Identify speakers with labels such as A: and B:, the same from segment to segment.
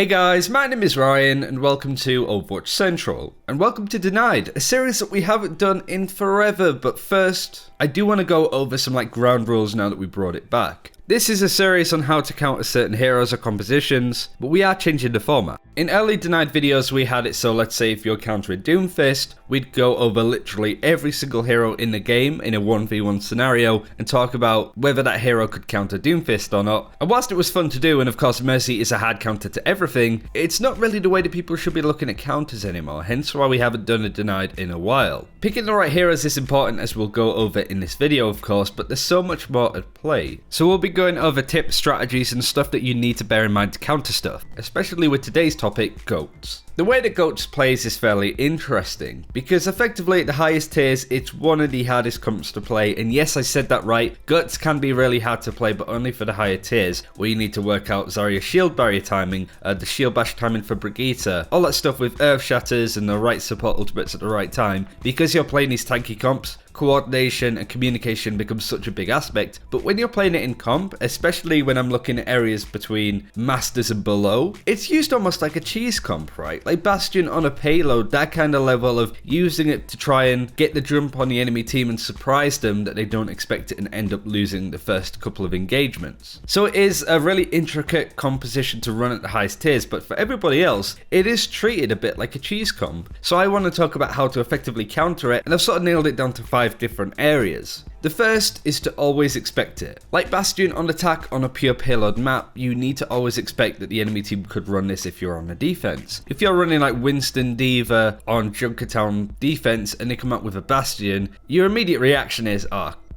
A: Hey guys, my name is Ryan and welcome to Overwatch Central. And welcome to Denied, a series that we haven't done in forever, but first, I do want to go over some ground rules now that we brought it back. This is a series on how to counter certain heroes or compositions, but we are changing the format. In early Denied videos we had it so let's say if you're countering Doomfist, we'd go over literally every single hero in the game in a 1v1 scenario and talk about whether that hero could counter Doomfist or not. And whilst it was fun to do, and of course Mercy is a hard counter to everything, it's not really the way that people should be looking at counters anymore, hence why we haven't done a Denied in a while. Picking the right heroes is important, as we'll go over in this video of course, but there's so much more at play. So we'll be going over tips, strategies and stuff that you need to bear in mind to counter stuff, especially with today's topic, GOATs. The way that GOATs plays is fairly interesting, because effectively at the highest tiers it's one of the hardest comps to play, and yes, I said that right, GOATs can be really hard to play, but only for the higher tiers, where you need to work out Zarya's shield barrier timing, the shield bash timing for Brigitte, all that stuff with earth shatters and the right support ultimates at the right time. Because you're playing these tanky comps, coordination and communication becomes such a big aspect, but when you're playing it in comp, especially when I'm looking at areas between masters and below, it's used almost like a cheese comp, right? Like Bastion on a payload, that kind of level of using it to try and get the jump on the enemy team and surprise them that they don't expect it and end up losing the first couple of engagements. So it is a really intricate composition to run at the highest tiers, but for everybody else, it is treated a bit like a cheese comp. So I want to talk about how to effectively counter it, and I've sort of nailed it down to 5 different areas. The first is to always expect it. Like Bastion on attack on a pure payload map, you need to always expect that the enemy team could run this if you're on the defense. If you're running like Winston Diva on Junkertown defense and they come up with a Bastion, your immediate reaction is,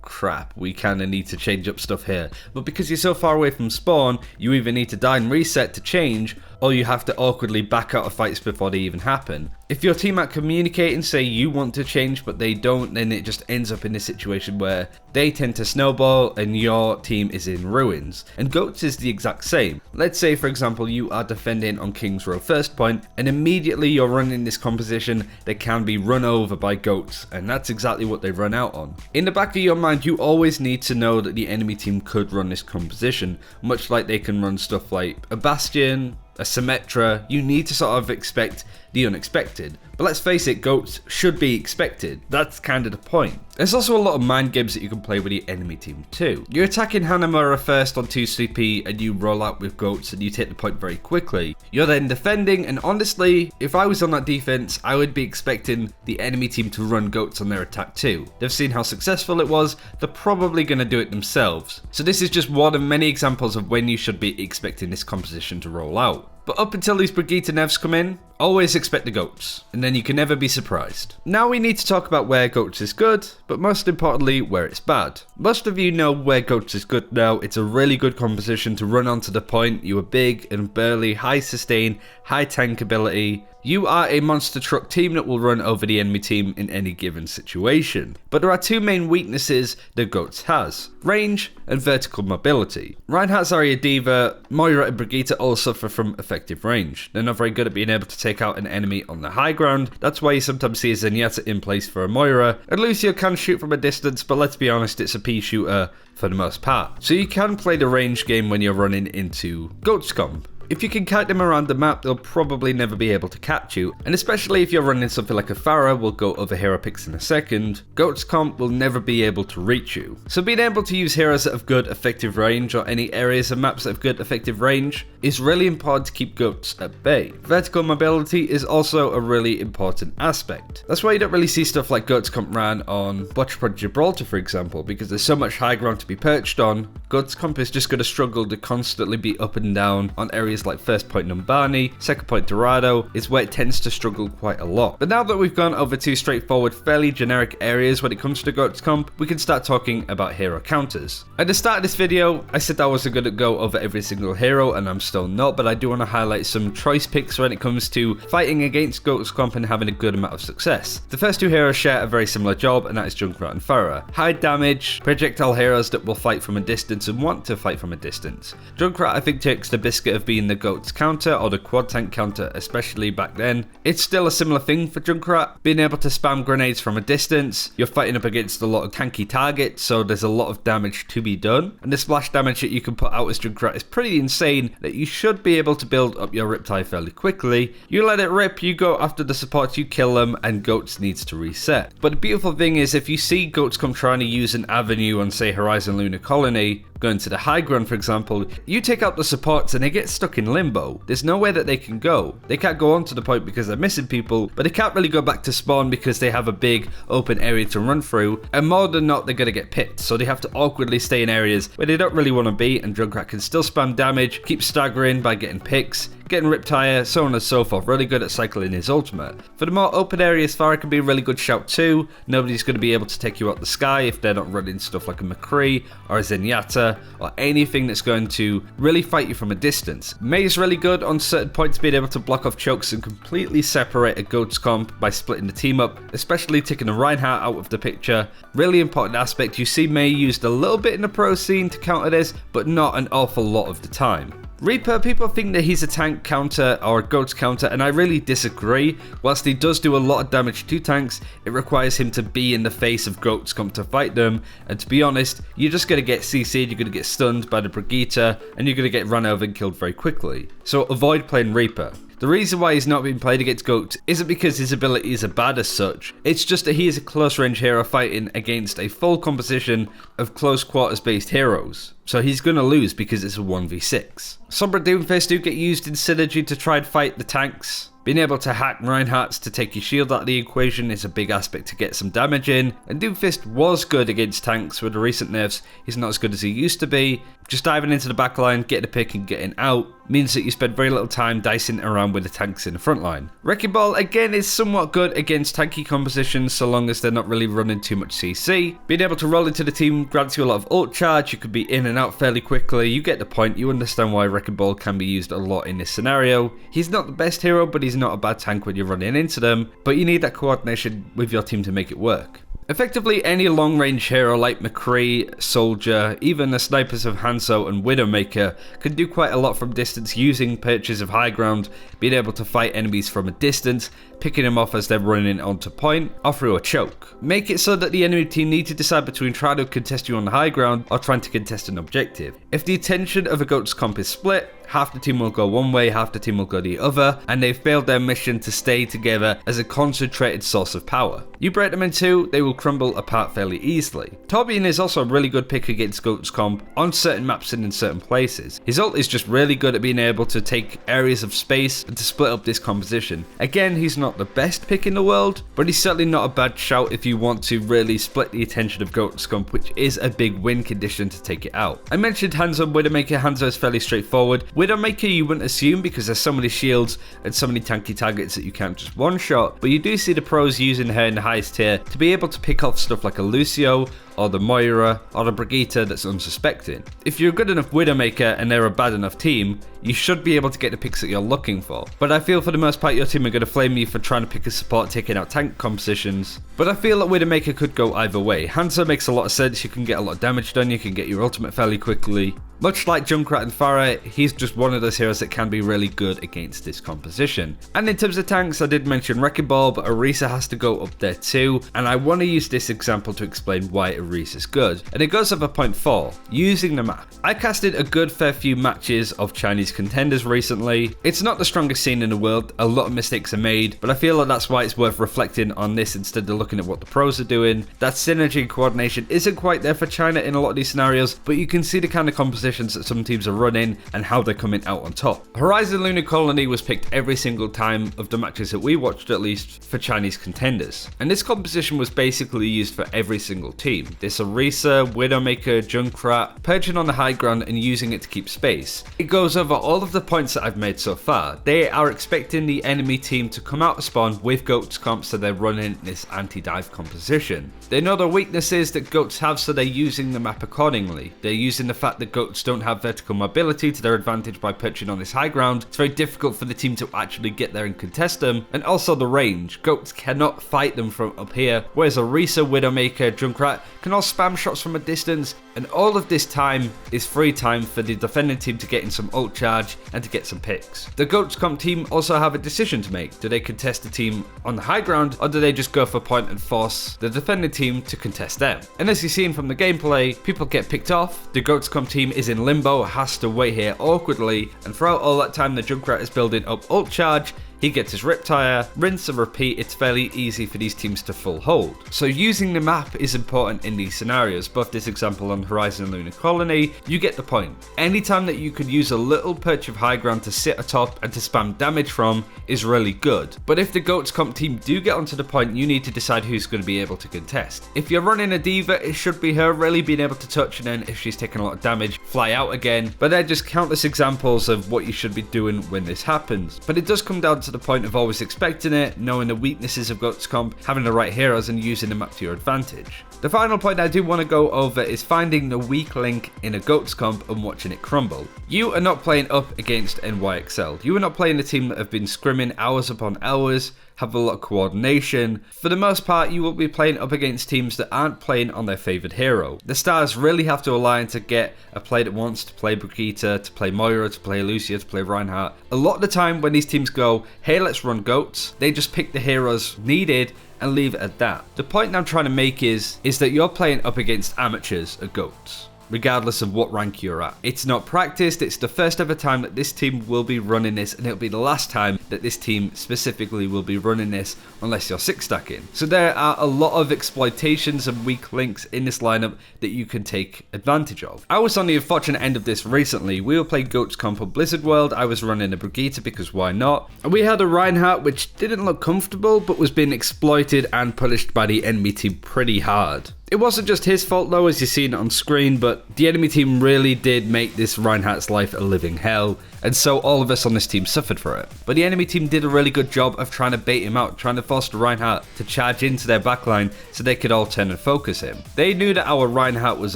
A: crap, we kind of need to change up stuff here. But because you're so far away from spawn, you either need to die and reset to change, or you have to awkwardly back out of fights before they even happen. If your team communicate and say you want to change but they don't, then it just ends up in this situation where they tend to snowball and your team is in ruins. And GOATs is the exact same. Let's say for example you are defending on King's Row first point and immediately you're running this composition that can be run over by GOATs, and that's exactly what they run out on. In the back of your mind you always need to know that the enemy team could run this composition, much like they can run stuff like a Bastion, a Symmetra. You need to sort of expect the unexpected. But let's face it, GOATs should be expected. That's kind of the point. There's also a lot of mind games that you can play with the enemy team too. You're attacking Hanamura first on 2CP and you roll out with GOATs and you take the point very quickly. You're then defending, and honestly, if I was on that defense, I would be expecting the enemy team to run GOATs on their attack too. They've seen how successful it was, they're probably going to do it themselves. So this is just one of many examples of when you should be expecting this composition to roll out. But up until these Brigitte nerfs come in, always expect the GOATs, and then you can never be surprised. Now we need to talk about where GOATs is good, but most importantly where it's bad. Most of you know where GOATs is good now. It's a really good composition to run onto the point. You are big and burly, high sustain, high tank ability. You are a monster truck team that will run over the enemy team in any given situation. But there are two main weaknesses that GOATs has: range and vertical mobility. Reinhardt, Zarya, Diva, Moira and Brigitte all suffer from effective range. They're not very good at being able to take out an enemy on the high ground. That's why you sometimes see a Zenyatta in place for a Moira. And Lucio can shoot from a distance, but let's be honest, it's a P shooter for the most part. So you can play the range game when you're running into GOATs comp. If you can kite them around the map, they'll probably never be able to catch you, and especially if you're running something like a Pharah, we'll go over hero picks in a second, GOATs comp will never be able to reach you. So being able to use heroes that have good effective range, or any areas of maps that have good effective range, is really important to keep GOATs at bay. Vertical mobility is also a really important aspect. That's why you don't really see stuff like GOATs comp ran on Butcherpod Gibraltar for example, because there's so much high ground to be perched on. GOATs comp is just going to struggle to constantly be up and down on areas like first point Numbani, second point Dorado is where it tends to struggle quite a lot. But now that we've gone over two straightforward, fairly generic areas when it comes to GOATs comp, we can start talking about hero counters. At the start of this video, I said I wasn't going to go over every single hero, and I'm still not, but I do want to highlight some choice picks when it comes to fighting against GOATs comp and having a good amount of success. The first two heroes share a very similar job, and that is Junkrat and Pharah. High damage, projectile heroes that will fight from a distance and want to fight from a distance. Junkrat I think takes the biscuit of being the GOATs counter or the quad tank counter, especially back then. It's still a similar thing for Junkrat, being able to spam grenades from a distance. You're fighting up against a lot of tanky targets, so there's a lot of damage to be done, and the splash damage that you can put out as Junkrat is pretty insane, that you should be able to build up your Riptide fairly quickly. You let it rip, you go after the supports, you kill them, and Goats needs to reset. But the beautiful thing is, if you see Goats come trying to use an avenue on, say, Horizon Lunar Colony, going to the high ground for example, you take out the supports and they get stuck in limbo. There's nowhere that they can go. They can't go on to the point because they're missing people, but they can't really go back to spawn because they have a big open area to run through, and more than not they're going to get picked, so they have to awkwardly stay in areas where they don't really want to be, and Junkrat can still spam damage, keep staggering by getting picks, getting Riptire, so on and so forth. Really good at cycling his ultimate. For the more open areas, Pharah can be a really good shout too. Nobody's going to be able to take you out the sky if they're not running stuff like a McCree or a Zenyatta or anything that's going to really fight you from a distance. Mei is really good on certain points, being able to block off chokes and completely separate a Goats comp by splitting the team up, especially taking a Reinhardt out of the picture. Really important aspect. You see Mei used a little bit in the pro scene to counter this, but not an awful lot of the time. Reaper, people think that he's a tank counter or a Goats counter, and I really disagree. Whilst he does do a lot of damage to tanks, it requires him to be in the face of Goats come to fight them, and to be honest, you're just going to get CC'd, you're going to get stunned by the Brigitte, and you're going to get run over and killed very quickly. So avoid playing Reaper. The reason why he's not being played against Goats isn't because his abilities are bad as such, it's just that he is a close range hero fighting against a full composition of close quarters based heroes. So he's going to lose because it's a 1v6. Sombra Doomfist do get used in synergy to try and fight the tanks. Being able to hack Reinhardts to take your shield out of the equation is a big aspect to get some damage in, and Doomfist was good against tanks. With the recent nerfs, he's not as good as he used to be. Just diving into the backline, getting a pick and getting out means that you spend very little time dicing around with the tanks in the front line. Wrecking Ball again is somewhat good against tanky compositions so long as they're not really running too much CC. Being able to roll into the team grants you a lot of ult charge, you could be in and out fairly quickly, you get the point, you understand why Wrecking Ball can be used a lot in this scenario. He's not the best hero, but he's not a bad tank when you're running into them, but you need that coordination with your team to make it work. Effectively, any long-range hero like McCree, Soldier, even the snipers of Hanzo and Widowmaker can do quite a lot from distance using perches of high ground, being able to fight enemies from a distance, picking them off as they're running onto point, or through a choke. Make it so that the enemy team need to decide between trying to contest you on the high ground or trying to contest an objective. If the attention of a Goats comp is split, half the team will go one way, half the team will go the other, and they've failed their mission to stay together as a concentrated source of power. You break them in two, they will crumble apart fairly easily. Torbjorn is also a really good pick against Goats comp on certain maps and in certain places. His ult is just really good at being able to take areas of space and to split up this composition. Again, he's not the best pick in the world, but he's certainly not a bad shout if you want to really split the attention of Goats comp, which is a big win condition to take it out. I mentioned Hanzo and Widowmaker. Hanzo is fairly straightforward. Widowmaker you wouldn't assume because there's so many shields and so many tanky targets that you can't just one shot, but you do see the pros using her in the highest tier to be able to pick off stuff like a Lucio or the Moira or the Brigitte that's unsuspecting. If you're a good enough Widowmaker and they're a bad enough team, you should be able to get the picks that you're looking for. But I feel for the most part your team are going to flame you for trying to pick a support taking out tank compositions. But I feel that Widowmaker could go either way. Hanzo makes a lot of sense, you can get a lot of damage done, you can get your ultimate fairly quickly. Much like Junkrat and Pharah, he's just one of those heroes that can be really good against this composition. And in terms of tanks, I did mention Wrecking Ball, but Orisa has to go up there too, and I want to use this example to explain why Orisa is good. And it goes over point 4, using the map. I casted a good fair few matches of Chinese contenders recently. It's not the strongest scene in the world, a lot of mistakes are made, but I feel like that's why it's worth reflecting on this instead of looking at what the pros are doing. That synergy and coordination isn't quite there for China in a lot of these scenarios, but you can see the kind of compositions that some teams are running and how they're coming out on top. Horizon Lunar Colony was picked every single time of the matches that we watched, at least for Chinese contenders, and this composition was basically used for every single team. This Orisa, Widowmaker, Junkrat, perching on the high ground and using it to keep space. It goes over all of the points that I've made so far. They are expecting the enemy team to come out of spawn with Goats comp, so they're running this anti-dive composition. They know the weaknesses that Goats have, so they're using the map accordingly. They're using the fact that Goats don't have vertical mobility to their advantage by perching on this high ground. It's very difficult for the team to actually get there and contest them, and also the range. Goats cannot fight them from up here, whereas Orisa, Widowmaker, Junkrat can all spam shots from a distance And all of this time is free time for the defending team to get in some ult charge and to get some picks. The GOATS comp team also have a decision to make. Do they contest the team on the high ground, or do they just go for point and force the defending team to contest them? And as you've seen from the gameplay, people get picked off, the GOATS comp team is in limbo, has to wait here awkwardly, and throughout all that time the Junkrat is building up ult charge. He gets his Riptire, rinse and repeat. It's fairly easy for these teams to full hold. So using the map is important in these scenarios. Both this example on Horizon and Lunar Colony, you get the point. Anytime that you could use a little perch of high ground to sit atop and to spam damage from is really good. But if the GOATS comp team do get onto the point, you need to decide who's going to be able to contest. If you're running a D.Va, it should be her really being able to touch, and then if she's taking a lot of damage, fly out again. But they're just countless examples of what you should be doing when this happens. But it does come down to the point of always expecting it, knowing the weaknesses of GOATS comp, having the right heroes, and using the map to your advantage. The final point I do want to go over is finding the weak link in a GOATS comp and watching it crumble. You are not playing up against NYXL. You are not playing a team that have been scrimming hours upon hours, have a lot of coordination. For the most part, you will be playing up against teams that aren't playing on their favourite hero. The stars really have to align to get a player that wants to play Brigitte, to play Moira, to play Lucia, to play Reinhardt. A lot of the time when these teams go, hey, let's run GOATS, they just pick the heroes needed and leave it at that. The point I'm trying to make is that you're playing up against amateurs at GOATS, regardless of what rank you're at. It's not practiced, it's the first ever time that this team will be running this, and it'll be the last time that this team specifically will be running this unless you're 6-stacking. So there are a lot of exploitations and weak links in this lineup that you can take advantage of. I was on the unfortunate end of this recently. We were playing GOATS comp on Blizzard World. I was running a Brigitte because why not? And we had a Reinhardt which didn't look comfortable but was being exploited and punished by the enemy team pretty hard. It wasn't just his fault though, as you've seen on screen, but the enemy team really did make this Reinhardt's life a living hell, and so all of us on this team suffered for it. But the enemy team did a really good job of trying to bait him out, trying to force the Reinhardt to charge into their backline so they could all turn and focus him. They knew that our Reinhardt was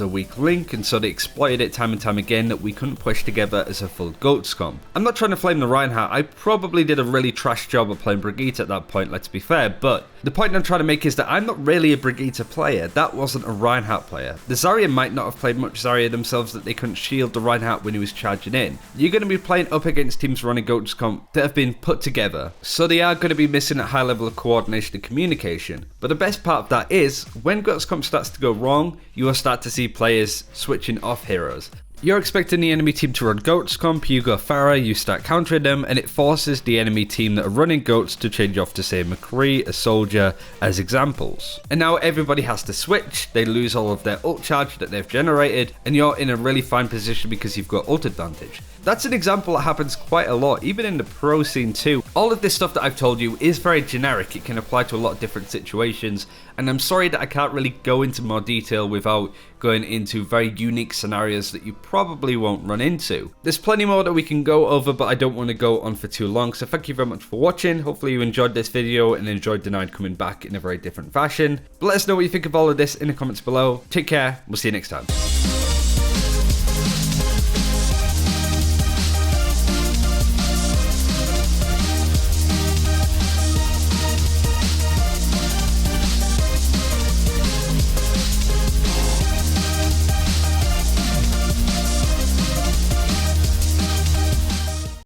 A: a weak link, and so they exploited it time and time again that we couldn't push together as a full GOATS comp. I'm not trying to flame the Reinhardt, I probably did a really trash job of playing Brigitte at that point, let's be fair, but the point I'm trying to make is that I'm not really a Brigitte player. That wasn't a Reinhardt player. The Zarya might not have played much Zarya themselves, that they couldn't shield the Reinhardt when he was charging in. You're going to be playing up against teams running GOATS comp that have been put together, so they are going to be missing a high level of coordination and communication. But the best part of that is, when GOATS comp starts to go wrong, you will start to see players switching off heroes. You're expecting the enemy team to run GOATS comp, you go Pharah, you start countering them, and it forces the enemy team that are running GOATS to change off to say McCree, a soldier, as examples. And now everybody has to switch, they lose all of their ult charge that they've generated, and you're in a really fine position because you've got ult advantage. That's an example that happens quite a lot, even in the pro scene too. All of this stuff that I've told you is very generic, it can apply to a lot of different situations, and I'm sorry that I can't really go into more detail without going into very unique scenarios that you probably won't run into. There's plenty more that we can go over, but I don't want to go on for too long, so thank you very much for watching. Hopefully you enjoyed this video and enjoyed Denied coming back in a very different fashion. But let us know what you think of all of this in the comments below. Take care, we'll see you next time.